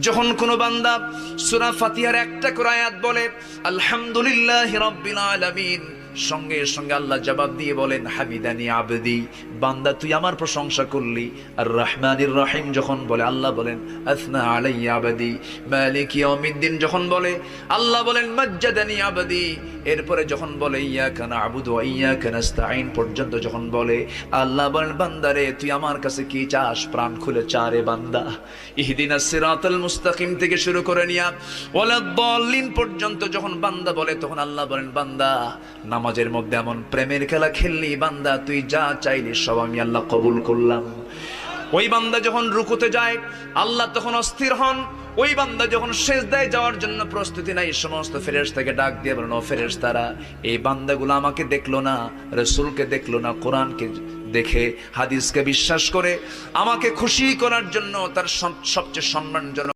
যখন কোন বান্দা সূরা ফাতিহার একটা করে আয়াত বলে আলহামদুলিল্লাহি রাব্বিল আলামিন, সঙ্গে সঙ্গে আল্লাহ জবাব দিয়ে বলেন হামিদানি আবদি, বান্দা তুই আমার প্রশংসা করলি। আর রহমানির রহিম যখন বলে আল্লাহ বলেন আসনা আলাইয়া আবদি। মালিক ইয়াউমিদ্দিন যখন বলে আল্লাহ বলেন মাজ্জাদানি আবদি। এরপরে যখন বলে ইয়াকা না'বুদু ওয়া ইয়াকা নাস্তাঈন পর্যন্ত যখন বলে আল্লাহ বলেন বান্দারে তুই আমার কাছে কি চাস, প্রাণ খুলে চারে বান্দা। ইহদিনাস সিরাতাল মুস্তাকিম থেকে শুরু করে নিয়া ওয়ালাদ-দাল্লিন পর্যন্ত যখন বান্দা বলে তখন আল্লাহ বলেন বান্দা নামাজের মধ্যে এমন প্রেমের খেলা খেললি বান্দা, তুই যা চাইলি সব আমি আল্লাহ কবুল করলাম। ওই বান্দা যখন রুকুতে যায় আল্লাহ তখন অস্থির হন। ওই বান্দা যখন সিজদায় যাওয়ার জন্য প্রস্তুতি নাই, সমস্ত ফেরেশতাকে ডাক দিয়ে বলেন ও ফেরেশতারা, এই বান্দাগুলো আমাকে দেখলো না, রাসূলকে দেখলো না, কোরআনকে দেখে হাদিসকে বিশ্বাস করে আমাকে খুশি করার জন্য তার সবচেয়ে সম্মানজনক